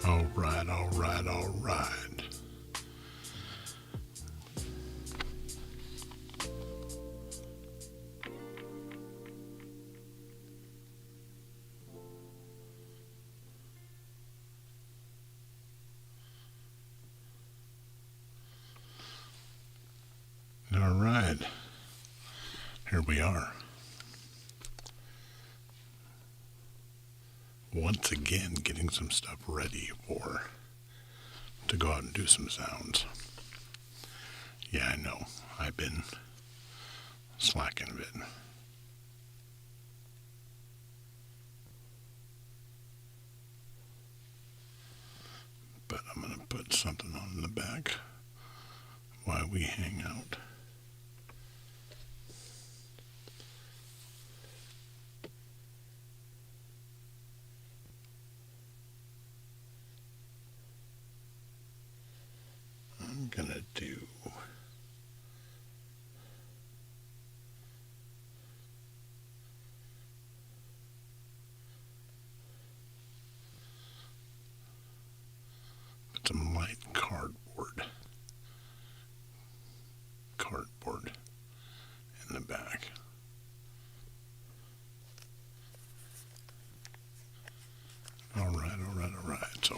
All right, all right, all right. All right. Here we are. Once again, getting some stuff ready to go out and do some sounds. Yeah, I know. I've been slacking a bit. But I'm going to put something on the back while we hang out. I'm going to do some light cardboard in the back. All right. So,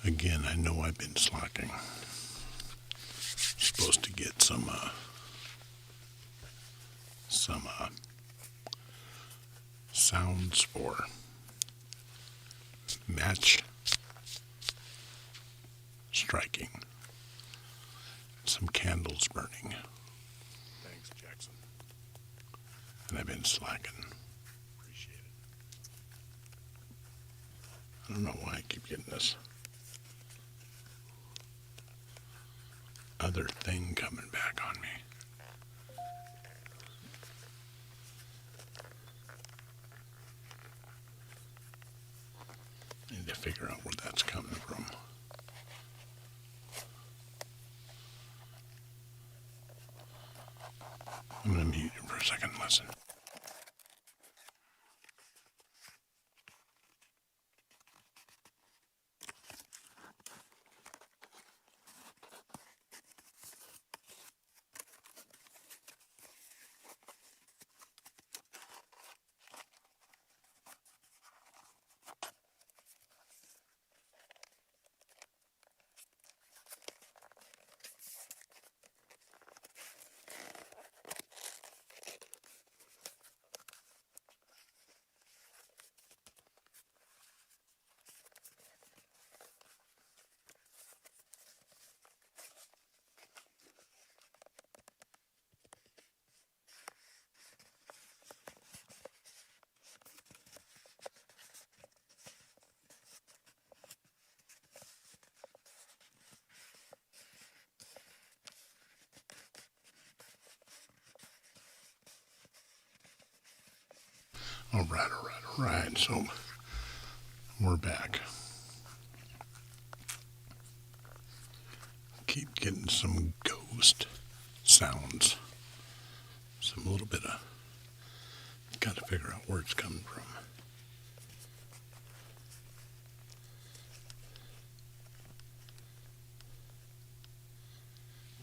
again, I know I've been slacking. Supposed to get some sounds for match striking, some candles burning. Thanks, Jackson. And I've been slacking. Appreciate it. I don't know why I keep getting this other thing coming back on me. I need to figure out where that's coming from. I'm going to mute you for a second and listen. All right. So we're back. Keep getting some ghost sounds. Some little bit of. Got to figure out where it's coming from.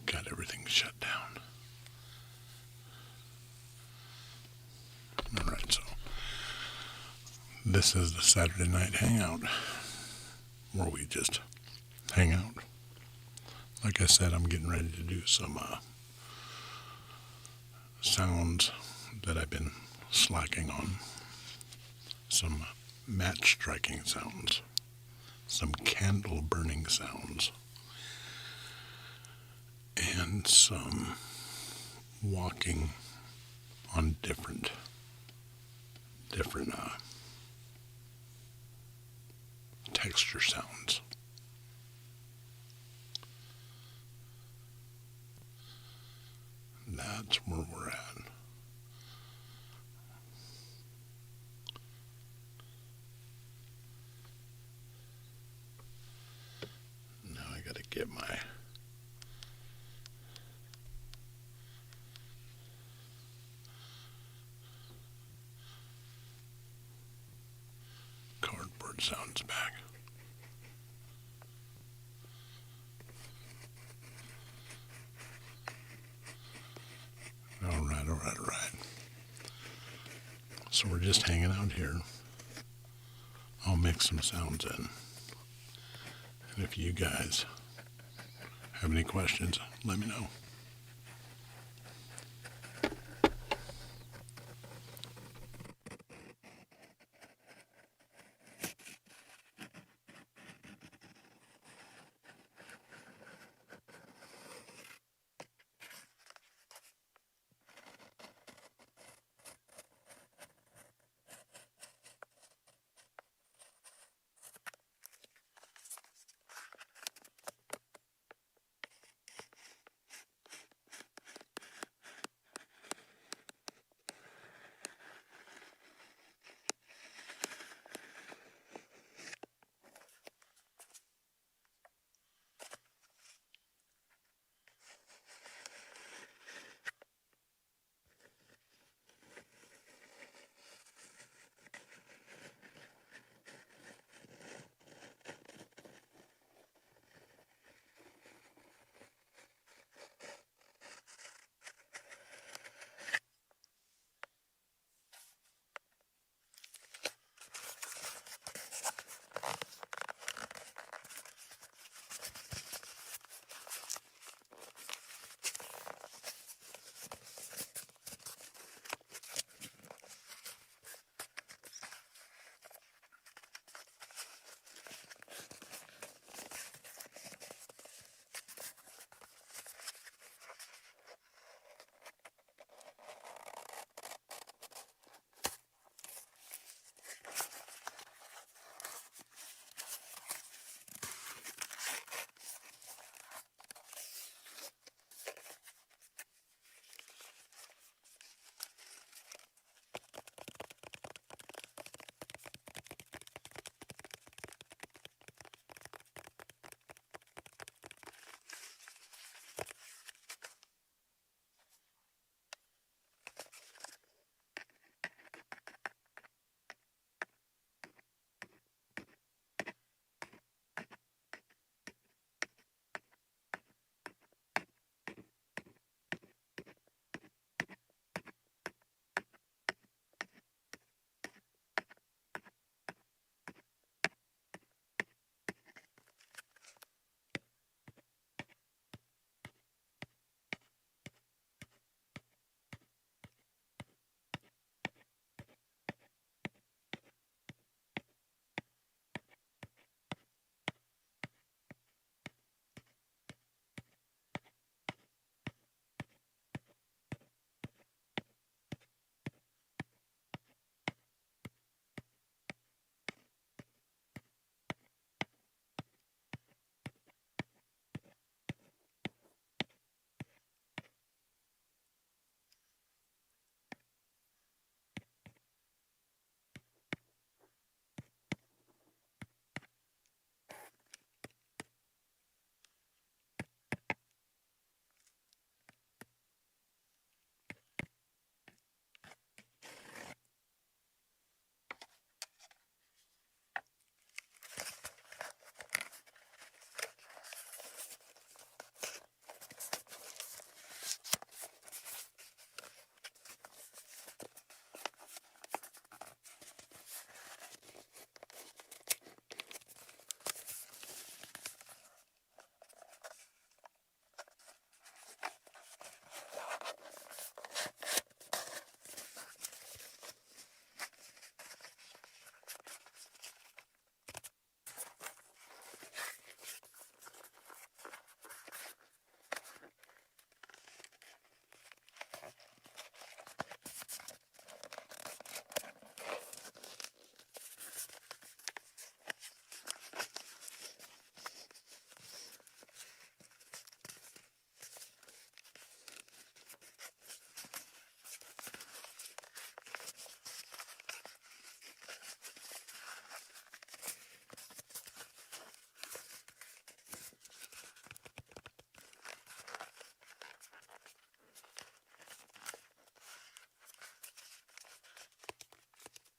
Got everything shut down. All right, so this is the Saturday night hangout where we just hang out. Like I said, I'm getting ready to do some sounds that I've been slacking on. Some match striking sounds. Some candle burning sounds. And some walking on different texture sounds. That's where we're at. Now I gotta get my bird sounds back. All right. So we're just hanging out here. I'll mix some sounds in. And if you guys have any questions, let me know.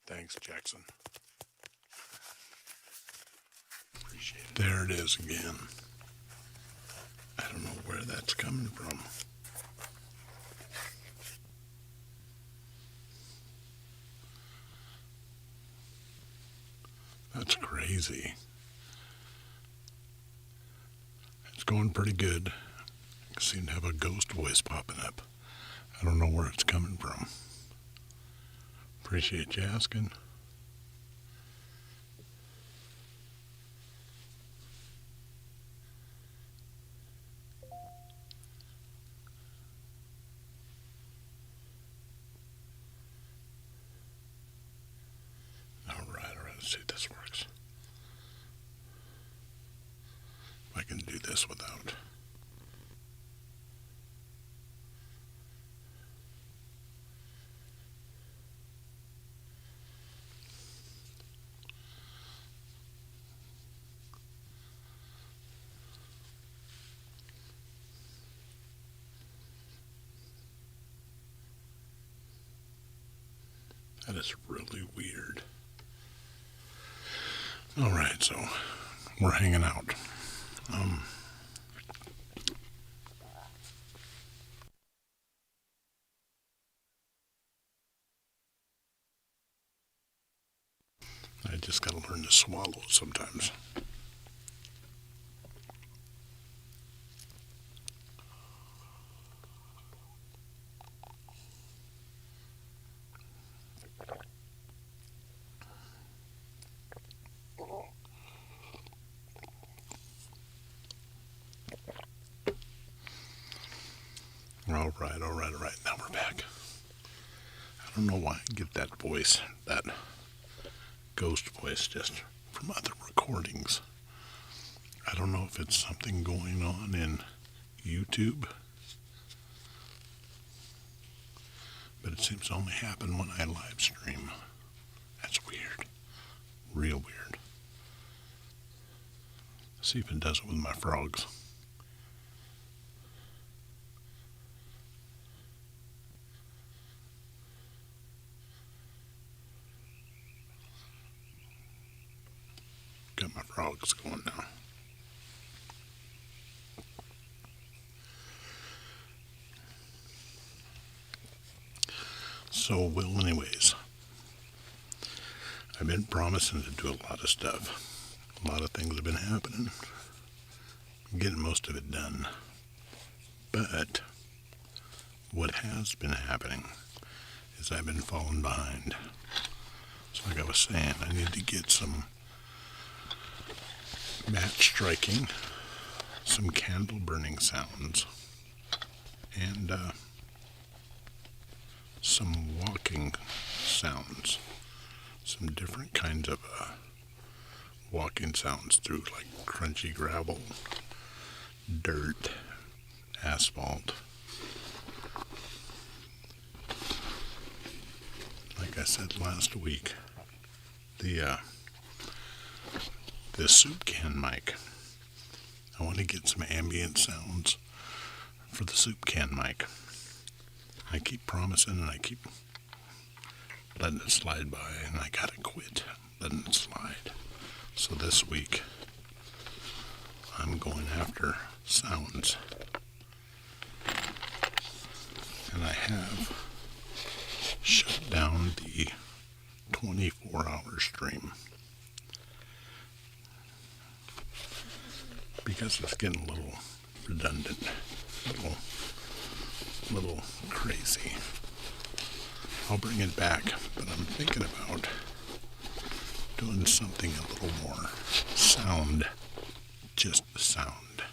Thanks, Jackson. There it is again. I don't know where that's coming from. That's crazy. It's going pretty good. I seem to have a ghost voice popping up. I don't know where it's coming from. Appreciate you asking. All right, let's see if this works. If I can do this without. That is really weird. All right, so we're hanging out. I just got to learn to swallow sometimes. All right. Now we're back. I don't know why I get that voice, that ghost voice, just from other recordings. I don't know if it's something going on in YouTube, but it seems to only happen when I live stream. That's weird. Real weird. See if it does it with my frogs. Got my frogs going now. So, well, anyways, I've been promising to do a lot of stuff. A lot of things have been happening. I'm getting most of it done. But what has been happening is I've been falling behind. So like I was saying, I need to get some match striking, some candle burning sounds, and some walking sounds, some different kinds of walking sounds through like crunchy gravel, dirt, asphalt. Like I said last week, the soup can mic. I want to get some ambient sounds for the soup can mic. I keep promising and I keep letting it slide by, and I gotta quit letting it slide. So this week, I'm going after sounds. And I have shut down the 24-hour stream because it's getting a little redundant, a little crazy. I'll bring it back, but I'm thinking about doing something a little more sound, just the sound,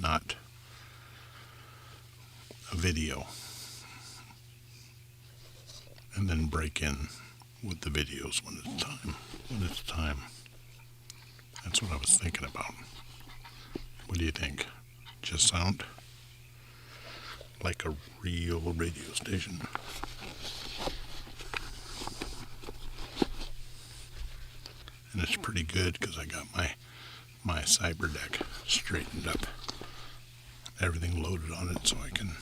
not a video, and then break in with the videos when it's time. That's what I was thinking about. What do you think? Just sound like a real radio station. And it's pretty good because I got my cyber deck straightened up. Everything loaded on it so I can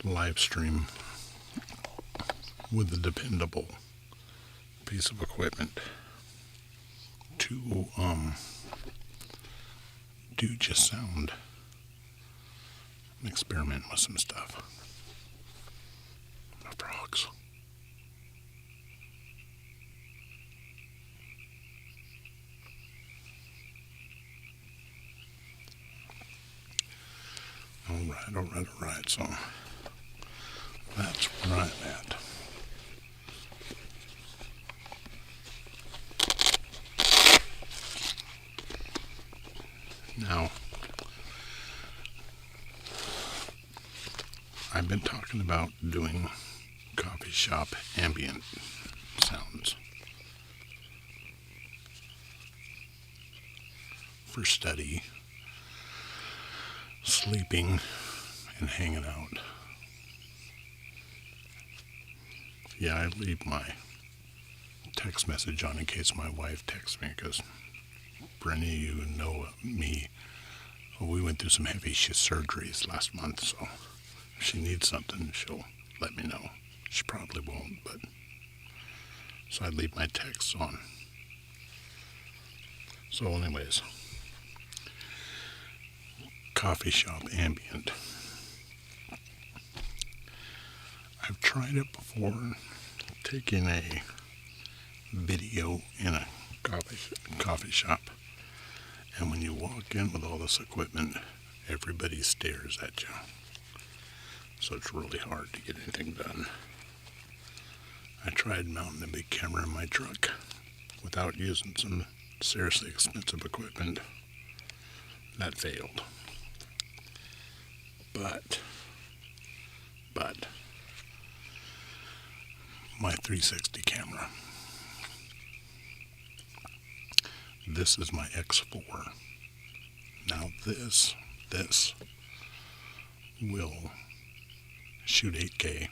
live stream with a dependable piece of equipment to do just sound. I'm experimenting with some stuff. The frogs. Alright. So that's where I'm at. Now, I've been talking about doing coffee shop ambient sounds for study, sleeping, and hanging out. Yeah, I leave my text message on in case my wife texts me, because for any of you who know me, we went through some heavy surgeries last month, so if she needs something, she'll let me know. She probably won't, but so I leave my texts on. So anyways, coffee shop ambient. I've tried it before, taking a video in a coffee shop, and when you walk in with all this equipment, everybody stares at you. So it's really hard to get anything done. I tried mounting a big camera in my truck without using some seriously expensive equipment. That failed. But my 360 camera. This is my X4. Now this will shoot 8K.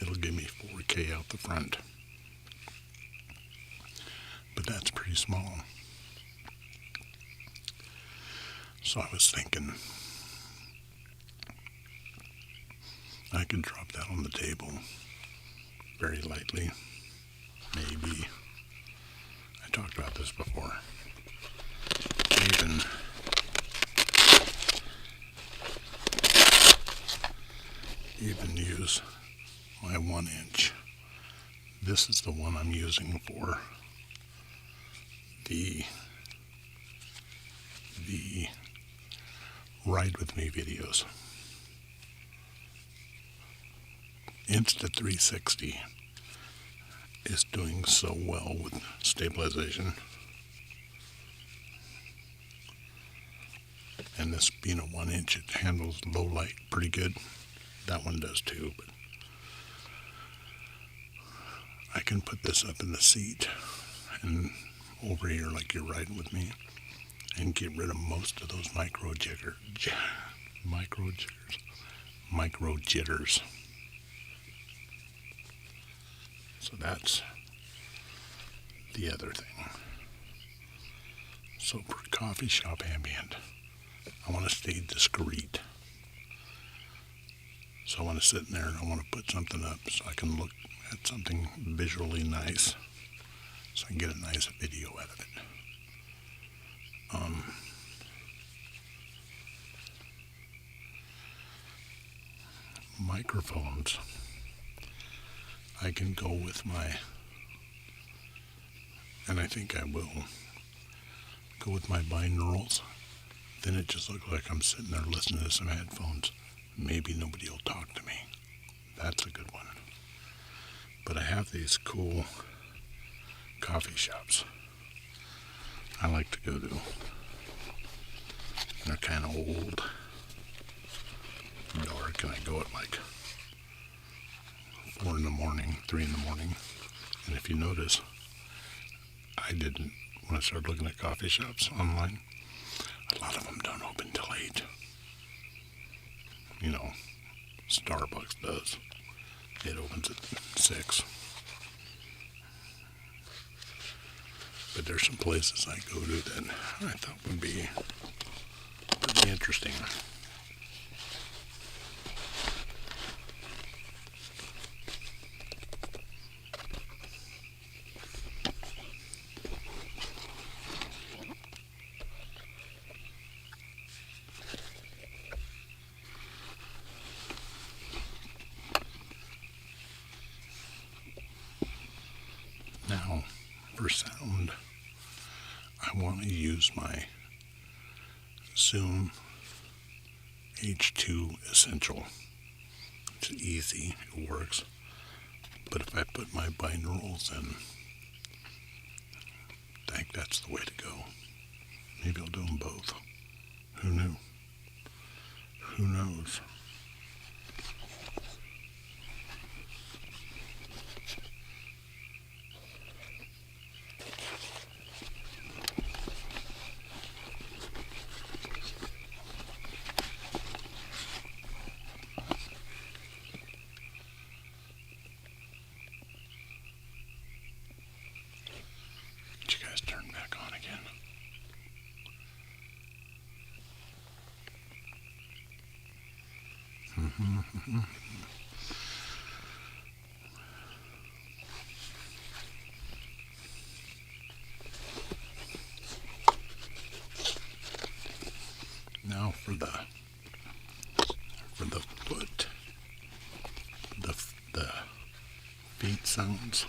It'll give me 4K out the front. But that's pretty small. So I was thinking I could drop that on the table very lightly. Maybe. I talked about this before. Even use my 1-inch. This is the one I'm using for the Ride With Me videos. Insta360 is doing so well with stabilization. And this being a 1-inch, it handles low light pretty good. That one does too, but I can put this up in the seat and over here like you're riding with me and get rid of most of those micro jitters. So that's the other thing. So for coffee shop ambient, I want to stay discreet. So I want to sit in there and I want to put something up so I can look at something visually nice, so I can get a nice video out of it. Microphones, I can go with and I think I will, go with my binaurals. Then it just looks like I'm sitting there listening to some headphones. Maybe nobody will talk to me. That's a good one. But I have these cool coffee shops I like to go to. They're kind of old, dark, and I go at like 4 in the morning, 3 in the morning. And if you notice, I didn't, when I started looking at coffee shops online, a lot of them don't open till 8. You know, Starbucks does. It opens at 6. But there's some places I go to that I thought would be pretty interesting. use my Zoom H2 Essential. It's easy, it works. But if I put my binaurals in, I think that's the way to go. Maybe I'll do them both. Who knew? Who knows? Did you guys turn back on again? Now for the foot, the feet sounds.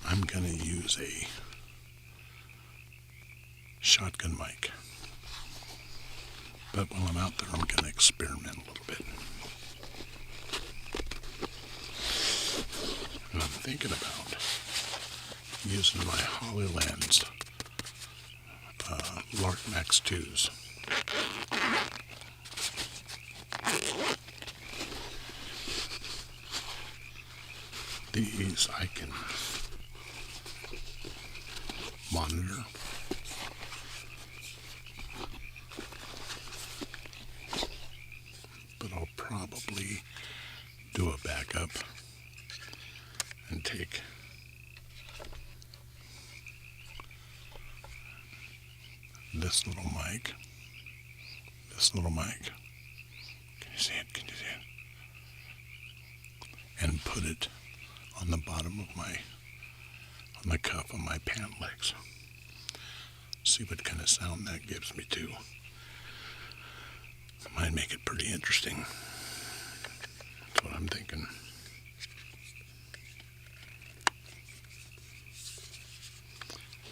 I'm gonna use a shotgun mic, but while I'm out there, I'm gonna experiment a little bit. And I'm thinking about using my HoloLens Lark Max 2s. These I can monitor. But I'll probably do a backup and take this little mic. Can you see it? Can you see it? And put it on the bottom of on the cuff of my pant legs. See what kind of sound that gives me too. Might make it pretty interesting. That's what I'm thinking.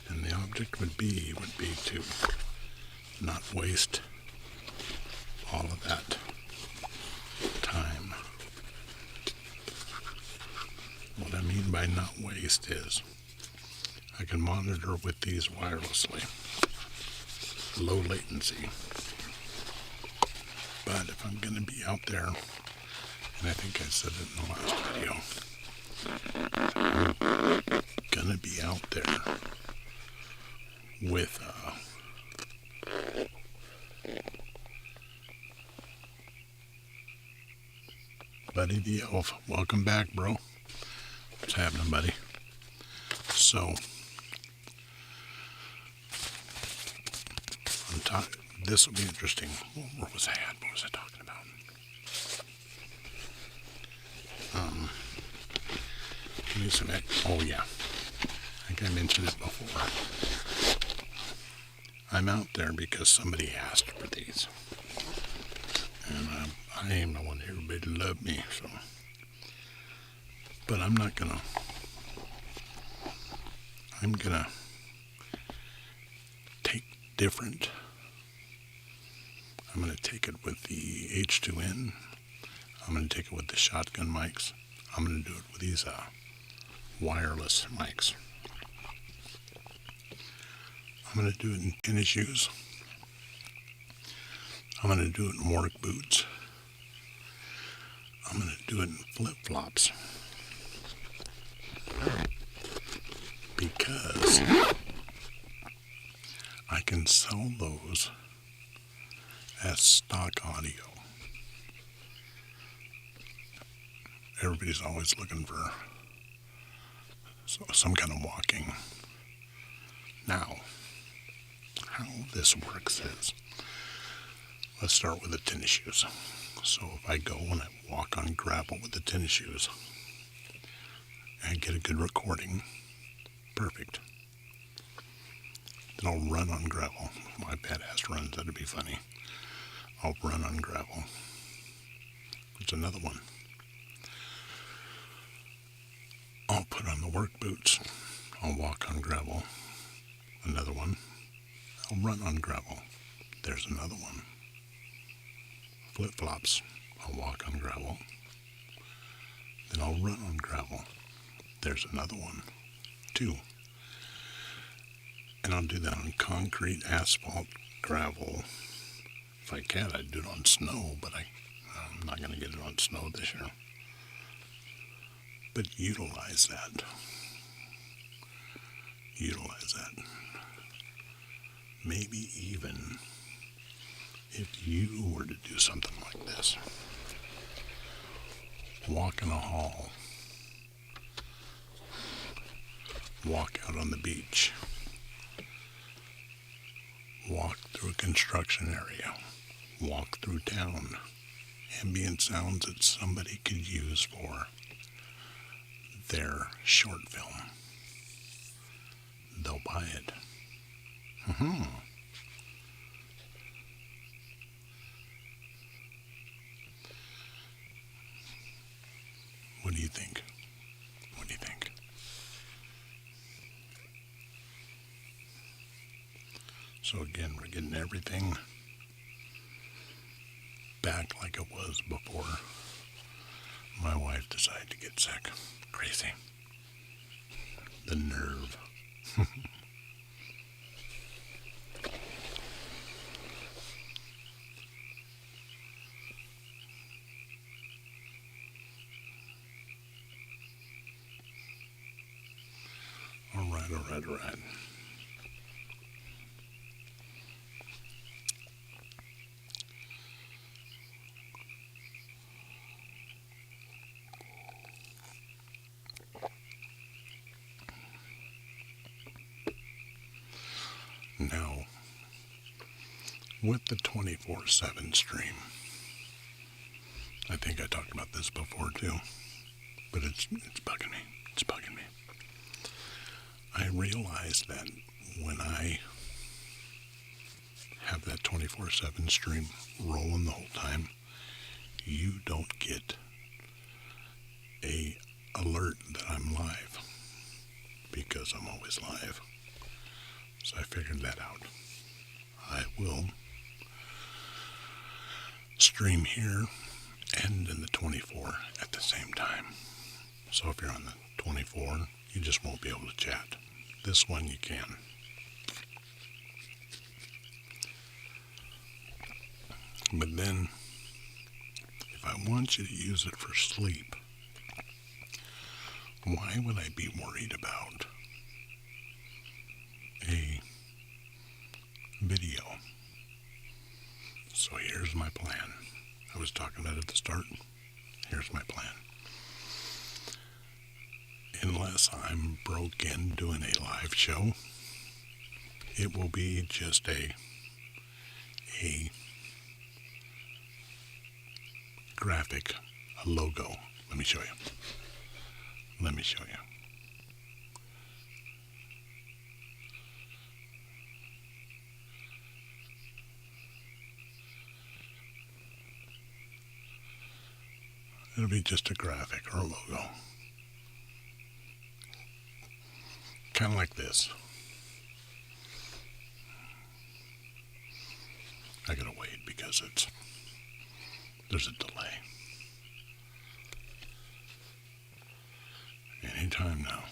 And the object would be to not waste all of that time. What I mean by not waste is I can monitor with these wirelessly, low latency. But if I'm going to be out there, and I think I said it in the last video, I'm going to be out there with Buddy the Elf. Welcome back, bro. What's happening, buddy? So, this will be interesting. Where was I at? What was I talking about? Oh yeah, I think I mentioned it before. I'm out there because somebody asked for these, and I am the one everybody love me. So, but I'm gonna take different. I'm gonna take it with the H2N. I'm gonna take it with the shotgun mics. I'm gonna do it with these wireless mics. I'm going to do it in tennis shoes. I'm going to do it in work boots. I'm going to do it in flip-flops. Because I can sell those as stock audio. Everybody's always looking for some kind of walking. Now, how this works is, let's start with the tennis shoes. So if I go and I walk on gravel with the tennis shoes and get a good recording, perfect. Then I'll run on gravel. My badass runs, that'd be funny. I'll run on gravel. There's another one. I'll put on work boots. I'll walk on gravel. Another one. I'll run on gravel. There's another one. Flip-flops. I'll walk on gravel. Then I'll run on gravel. There's another one. 2. And I'll do that on concrete, asphalt, gravel. If I can, I'd do it on snow, but I'm not going to get it on snow this year. But utilize that. Utilize that. Maybe even if you were to do something like this. Walk in a hall. Walk out on the beach. Walk through a construction area. Walk through town. Ambient sounds that somebody could use for their short film. They'll buy it. What do you think? What do you think? So again, we're getting everything back like it was before my wife decided to get sick. Crazy. The nerve. All right. Now, with the 24/7 stream, I think I talked about this before too, but it's bugging me. It's bugging me. I realized that when I have that 24/7 stream rolling the whole time, you don't get a alert that I'm live because I'm always live. So I figured that out. I will stream here and in the 24 at the same time. So if you're on the 24, you just won't be able to chat. This one you can. But then, if I want you to use it for sleep, why would I be worried about a video? So here's my plan. I was talking about it at the start. Here's my plan. Unless I'm broke in doing a live show, it will be just a graphic, a logo. Let me show you. It'll be just a graphic or a logo. Kind of like this. I gotta wait because there's a delay. Anytime now.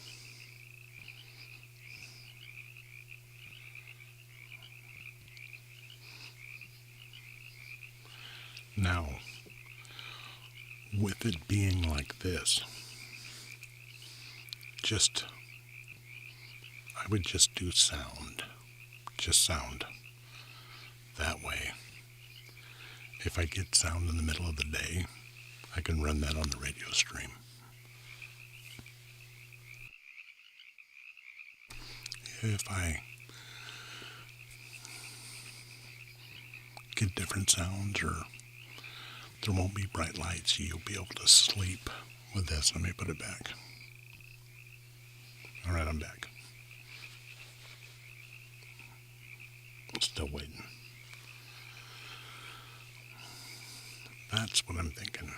Now, with it being like this, I would just do sound. Just sound. That way, if I get sound in the middle of the day, I can run that on the radio stream. If I get different sounds or there won't be bright lights, you'll be able to sleep with this. Let me put it back. All right, I'm back. Still waiting. That's what I'm thinking.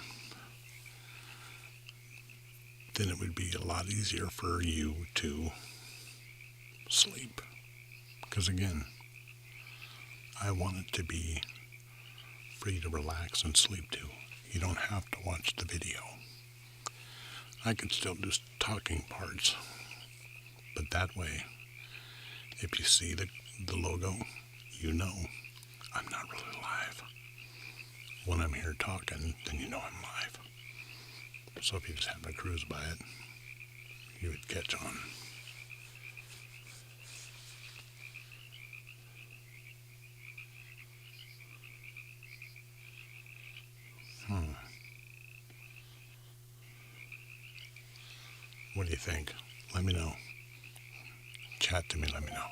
then it would be a lot easier for you to sleep. Because again, I want it to be free to relax and sleep to. You don't have to watch the video. I could still do talking parts, but that way, if you see the logo, you know I'm not really live. When I'm here talking, then you know I'm live. So if you just happen to cruise by it, you would catch on. What do you think? Let me know. Chat to me, let me know.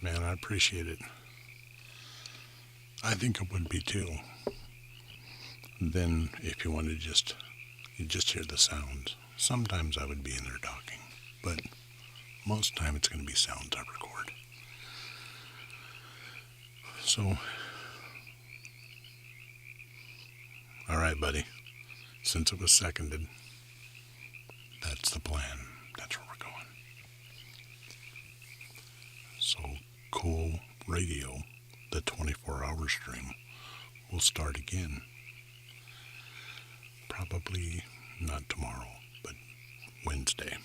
Man, I appreciate it. I think it would be too. Then if you want to you just hear the sounds. Sometimes I would be in there talking, but most time it's going to be sounds I record. So, all right, buddy. Since it was seconded, that's the plan. That's where we're going. So, Cool Radio, the 24-hour stream, will start again. Probably not tomorrow, but Wednesday.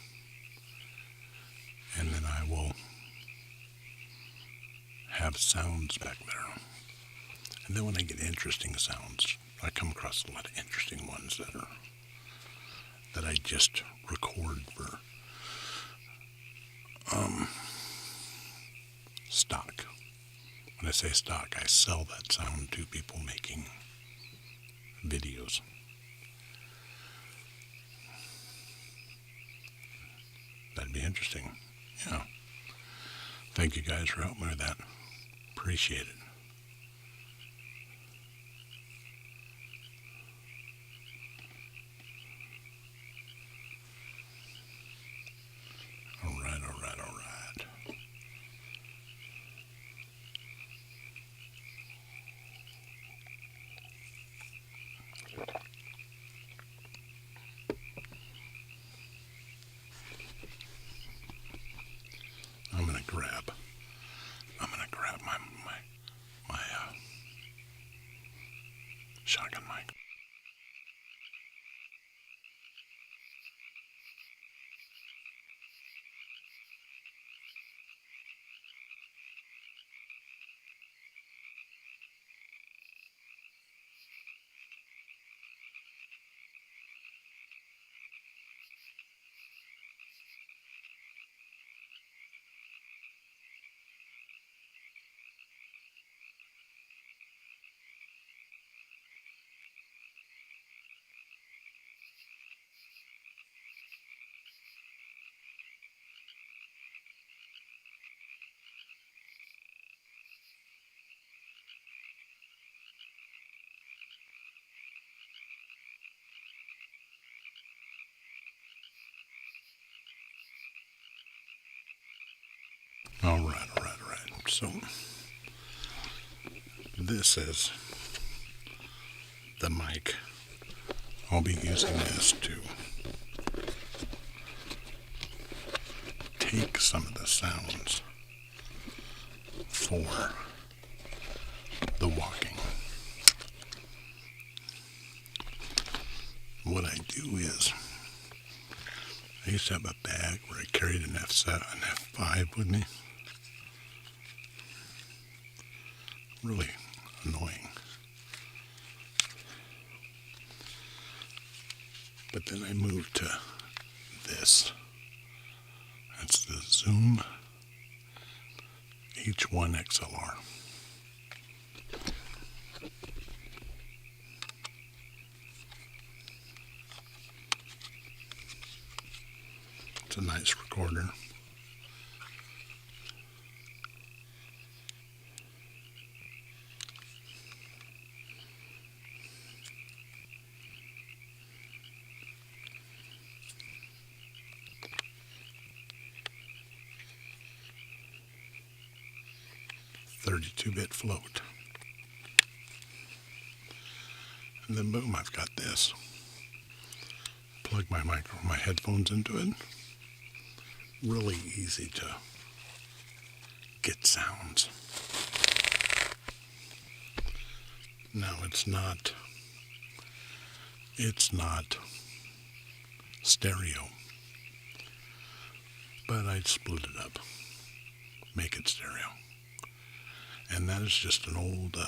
And then I will have sounds back there. And then when I get interesting sounds, I come across a lot of interesting ones that I just record for stock. When I say stock, I sell that sound to people making videos. That'd be interesting. Yeah. Thank you guys for helping me with that. Appreciate it. All right. I'm gonna grab my shotgun mic. All right. So, this is the mic. I'll be using this to take some of the sounds for the walking. What I do is, I used to have a bag where I carried an F5 with me. Really annoying. But then I moved to this. That's the Zoom H1 XLR. It's a nice recorder. .32-bit float. And then boom, I've got this. Plug my headphones into it. Really easy to get sounds. Now it's not stereo, but I'd split it up, make it stereo. And that is just an old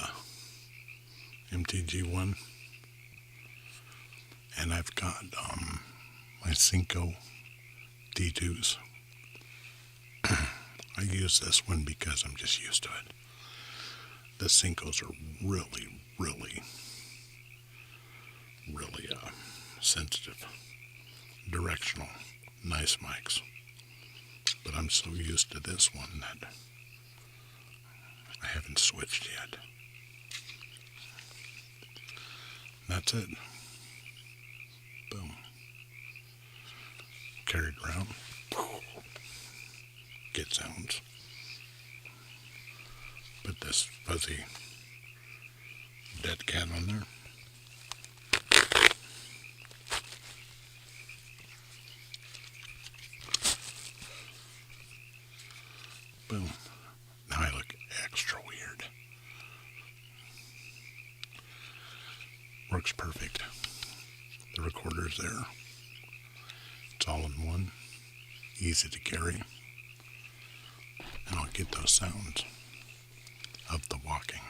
MTG1. And I've got my Cinco D2s. I use this one because I'm just used to it. The Cincos are really, really, really sensitive, directional, nice mics. But I'm so used to this one that I haven't switched yet. That's it. Boom. Carry it around. Get sounds. Put this fuzzy dead cat on there. Boom. Now I look extra weird. Works perfect. The recorder's there. It's all in one. Easy to carry. And I'll get those sounds of the walking.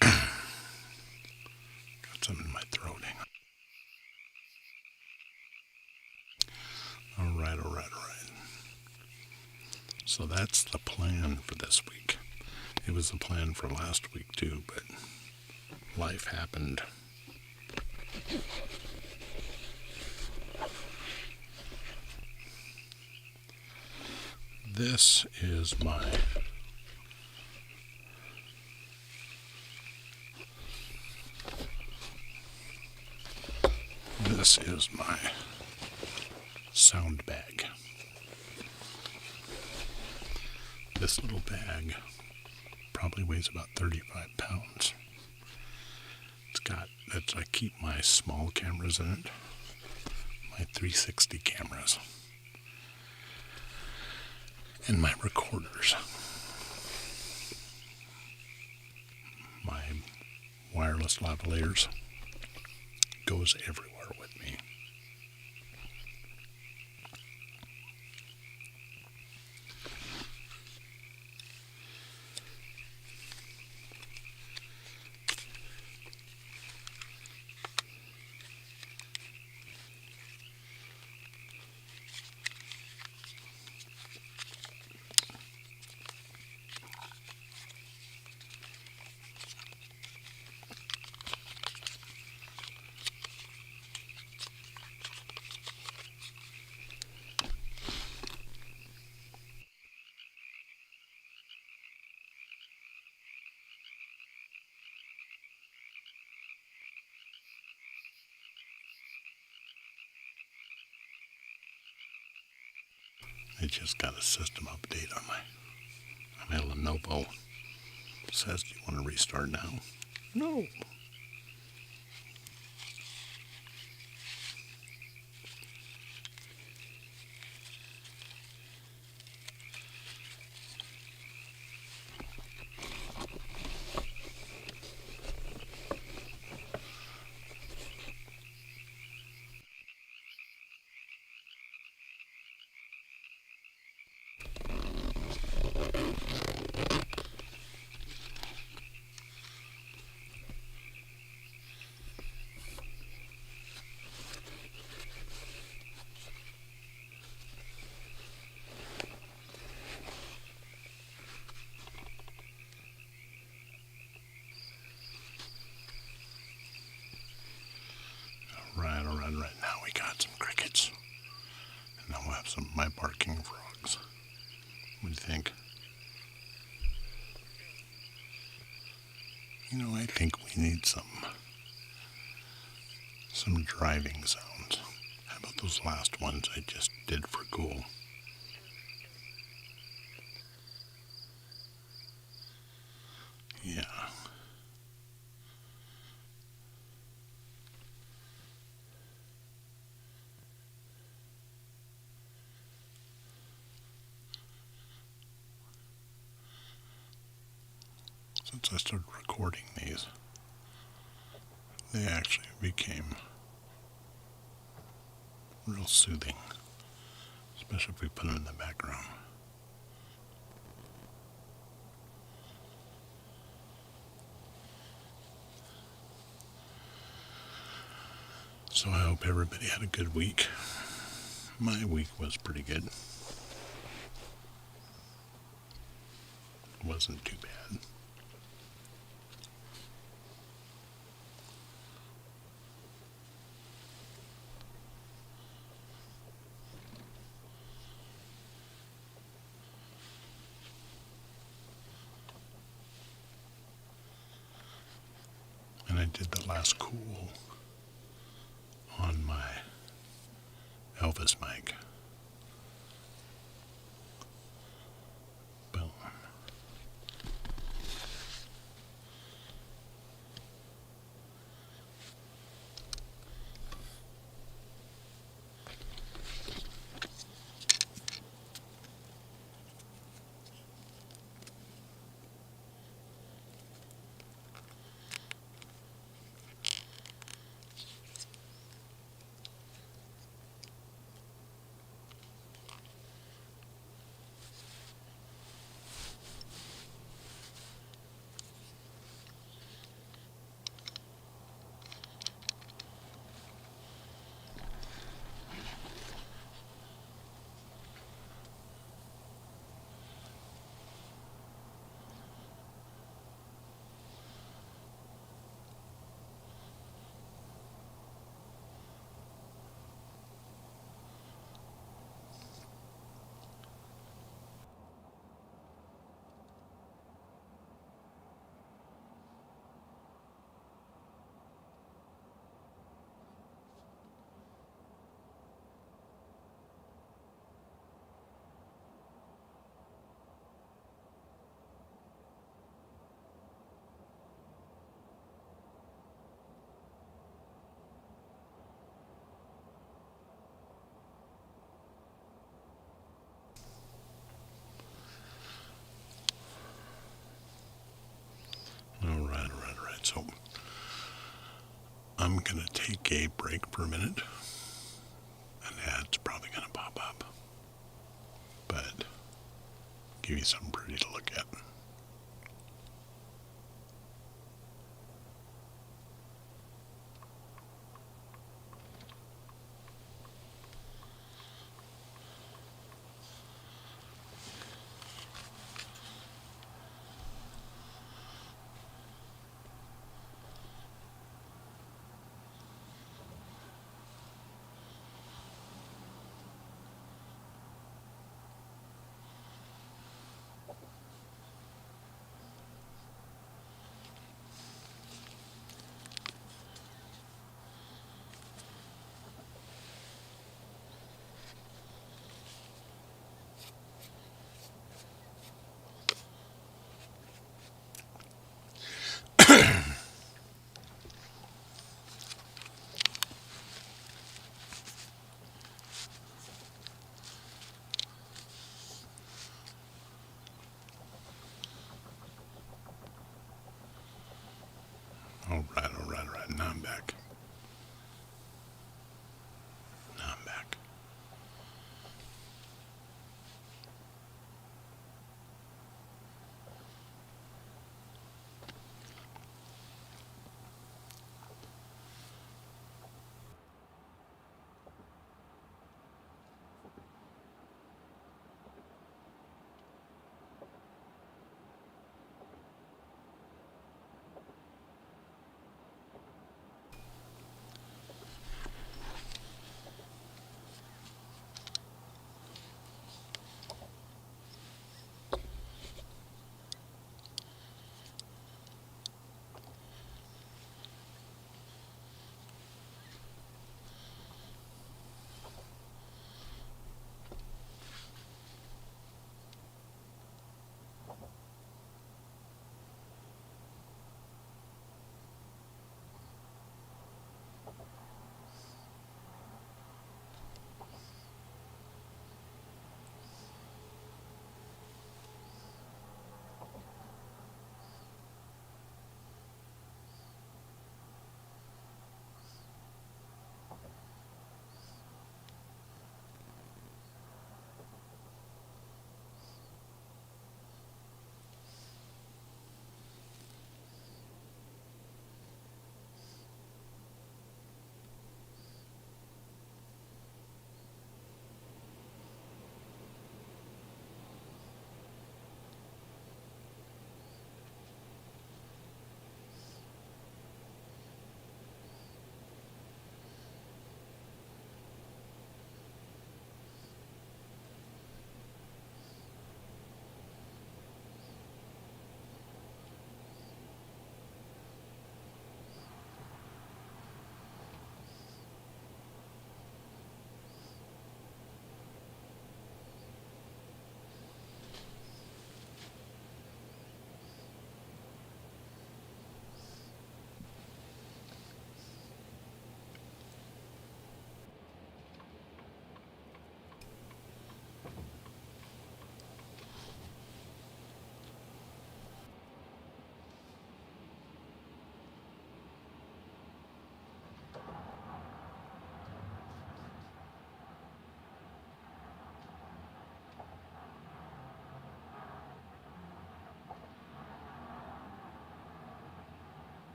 Got some in my throat. Hang on. All right. So that's the plan for this week. It was the plan for last week too, but life happened. This is my sound bag. This little bag probably weighs about 35 pounds. I keep my small cameras in it, my 360 cameras, and my recorders. My wireless lavaliers goes everywhere with me. I just got a system update on my Lenovo. It says, do you want to restart now? No. some of my barking frogs. What do you think? I think we need some driving sounds. How about those last ones I just did for cool? Yeah. Since I started recording these, they actually became real soothing, especially if we put them in the background. So I hope everybody had a good week. My week was pretty good. Wasn't too bad. And I did the last cool on my Elvis mic. Boom. All right. So I'm going to take a break for a minute. An ad's probably going to pop up. But give you something pretty to look at.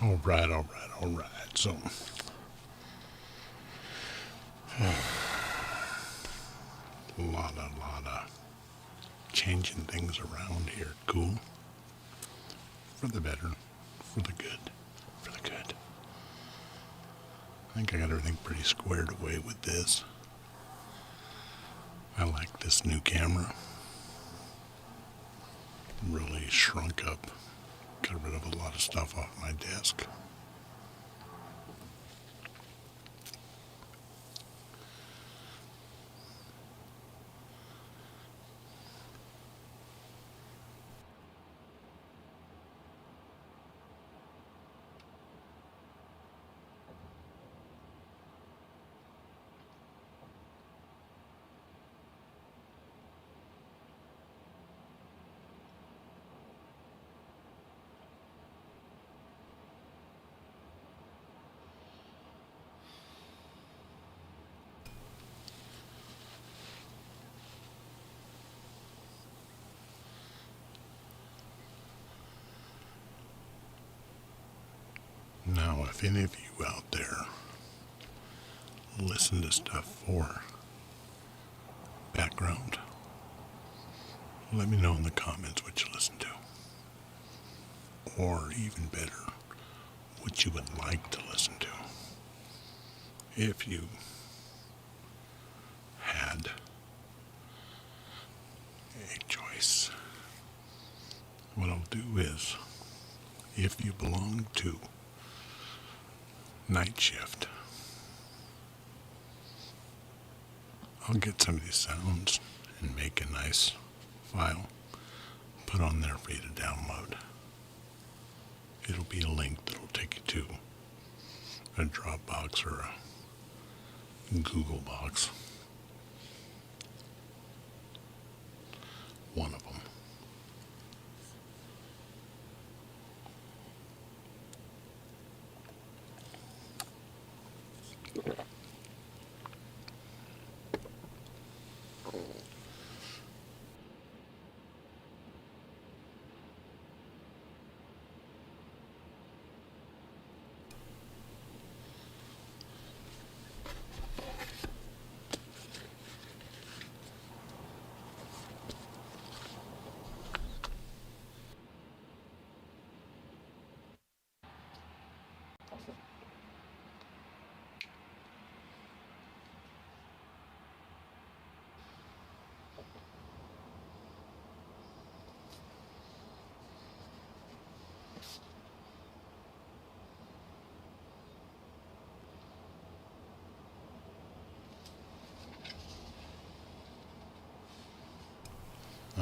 All right, all right, all right. So, a lot of changing things around here. Cool. For the better. For the good. For the good. I think I got everything pretty squared away with this. I like this new camera. Really shrunk up. Got rid of a lot of stuff off my desk. Now, if any of you out there listen to stuff for background, let me know in the comments what you listen to. Or even better, what you would like to listen to. If you had a choice, what I'll do is, if you belong to night shift, I'll get some of these sounds and make a nice file, put on there for you to download. It'll be a link that'll take you to a Dropbox or a Google box. One of them.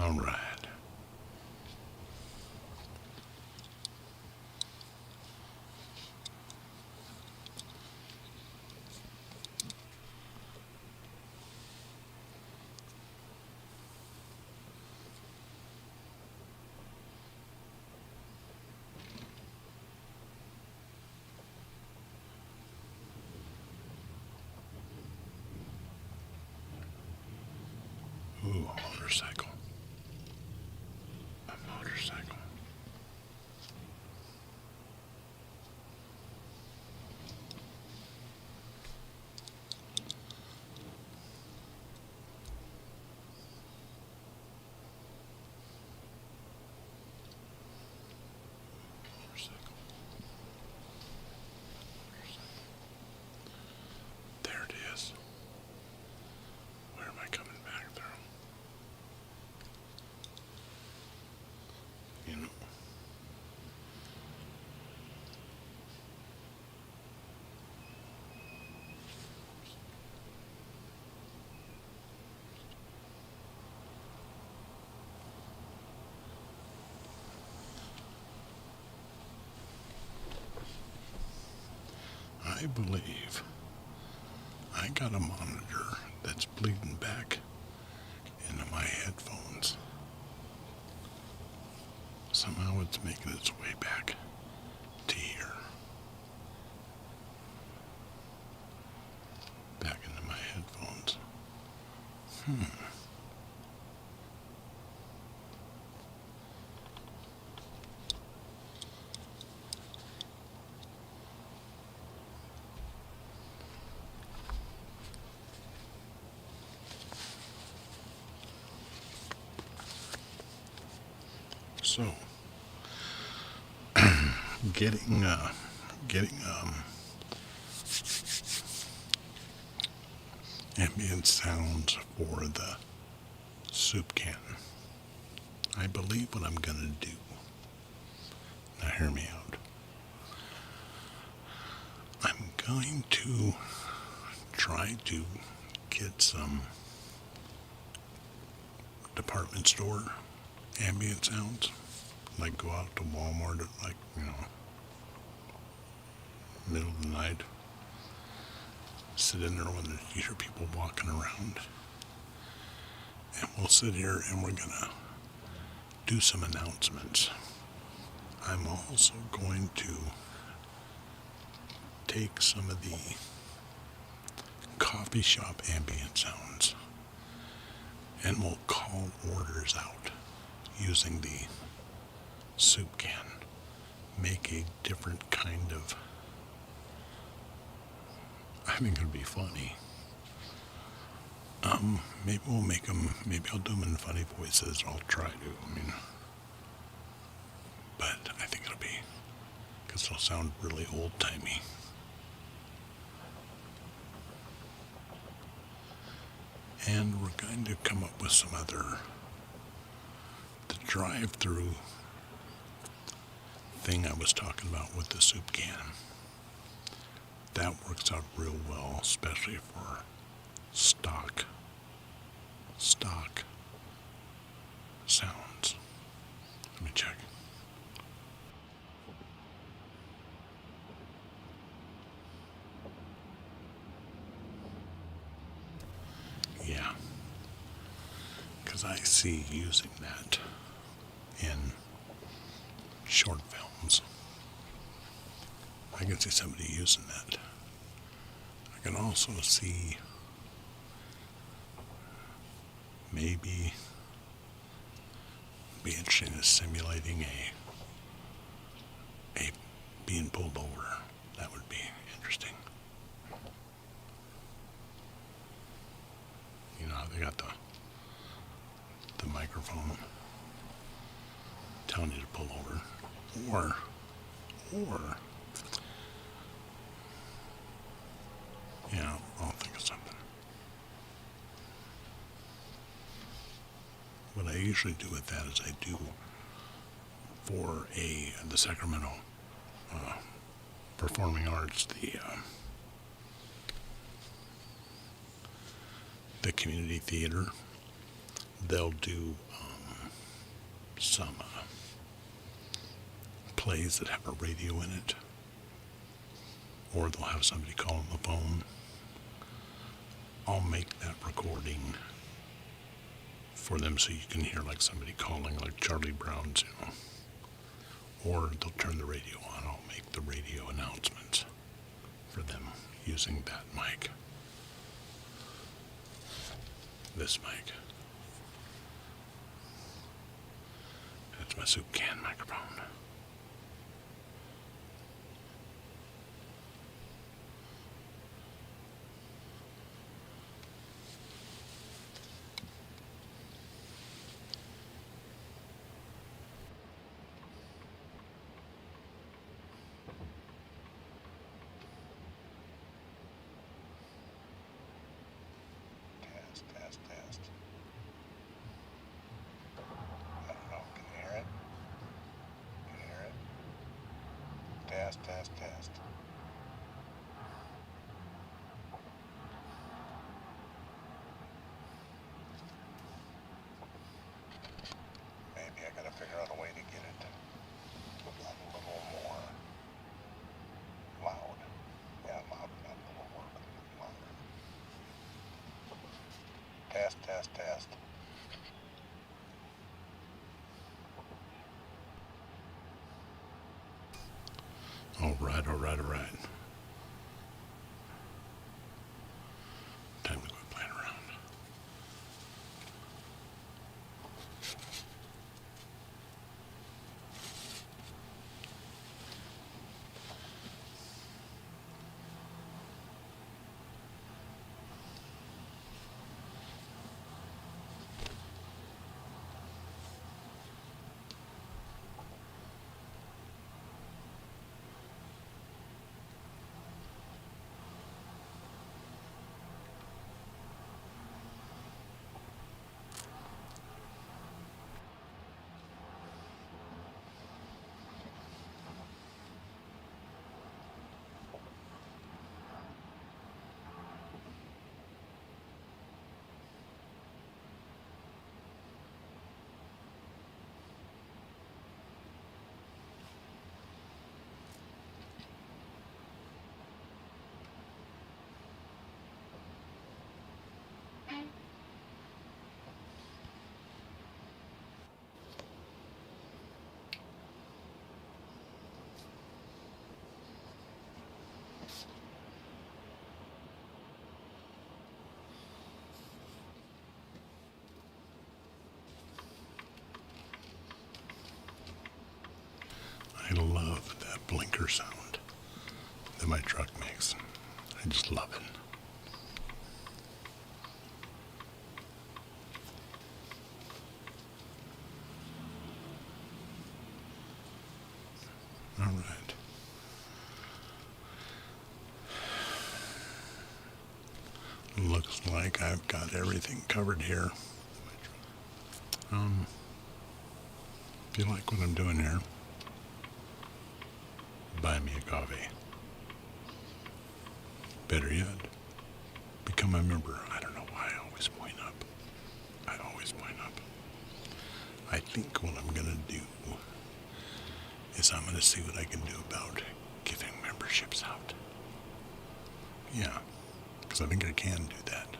All right. Ooh, a motorcycle. A motorcycle. Motorcycle. There it is. Where am I coming back through? You know. I believe I got a monitor that's bleeding back into my headphones. Somehow it's making its way back to here. Back into my headphones. So, getting ambient sounds for the soup can. I believe what I'm gonna do. Now hear me out. I'm going to try to get some department store ambient sounds. Like go out to Walmart at middle of the night. Sit in there when you hear people walking around. And we'll sit here and we're gonna do some announcements. I'm also going to take some of the coffee shop ambient sounds and we'll call orders out using the soup can. Make a different kind of, I think it'll be funny. Maybe we'll make them, maybe I'll do them in funny voices. I'll try to, but I think it'll be, because it'll sound really old-timey. And we're going to come up with some other, the drive-through thing I was talking about with the soup can. That works out real well, especially for stock sounds. Let me check. Yeah, because I see using that in short films. I can see somebody using that. I can also see maybe be interesting in simulating a being pulled over. That would be interesting. You know how they got the microphone telling you to pull over, or yeah, I'll think of something. What I usually do with that is I do for the Sacramento Performing Arts, the community theater. They'll do some plays that have a radio in it, or they'll have somebody call on the phone. I'll make that recording for them so you can hear like somebody calling, like Charlie Brown's, or they'll turn the radio on. I'll make the radio announcements for them using that mic. This mic. That's my soup can microphone. Test. I don't know. Can you hear it? Test. Maybe I gotta figure out a way to get it a little more loud. Yeah, loud enough will work. Louder. Test. All right. Time to quit playing around. I love that blinker sound that my truck makes. I just love it. All right. Looks like I've got everything covered here. If you like what I'm doing here, buy me a coffee. Better yet, become a member. I don't know why I always point up. I always point up. I think what I'm going to do is I'm going to see what I can do about giving memberships out. Yeah, because I think I can do that.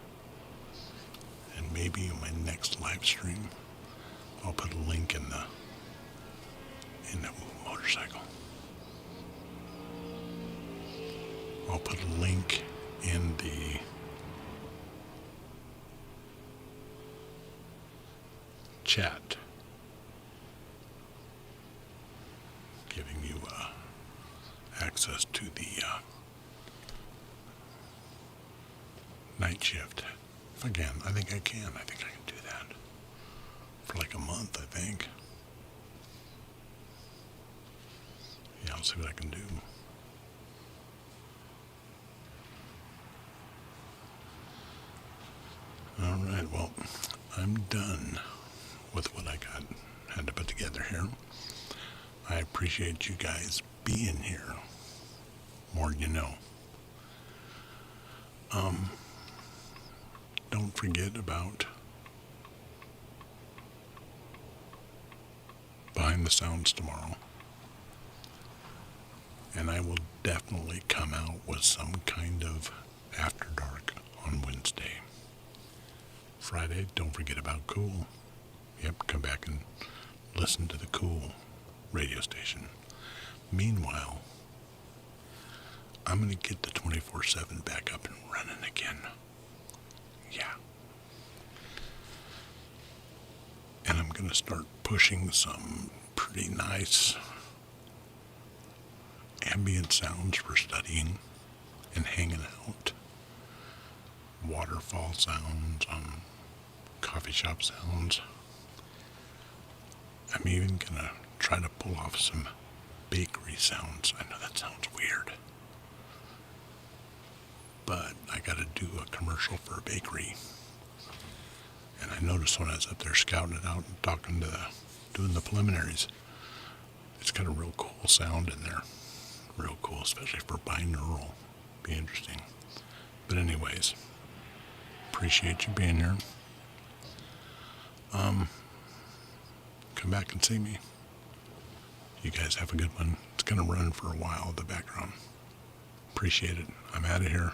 And maybe in my next live stream, I'll put a link in the motorcycle. I'll put a link in the chat giving you access to the night shift. If I can, I think I can. I think I can do that for like a month, I think. Yeah, I'll see what I can do. All right, well, I'm done with what I had to put together here. I appreciate you guys being here more than you know. Don't forget about Behind the Sounds tomorrow. And I will definitely come out with some kind of After Dark on Wednesday. Friday, don't forget about Cool. Yep, come back and listen to the Cool radio station. Meanwhile, I'm going to get the 24/7 back up and running again. Yeah. And I'm going to start pushing some pretty nice ambient sounds for studying and hanging out. Waterfall sounds, coffee shop sounds. I'm even going to try to pull off some bakery sounds. I know that sounds weird, but I got to do a commercial for a bakery. And I noticed when I was up there scouting it out and talking to doing the preliminaries, it's got a real cool sound in there. Real cool, especially for binaural. Be interesting. But anyways, appreciate you being here. Come back and see me. You guys have a good one. It's going to run for a while in the background. Appreciate it. I'm out of here.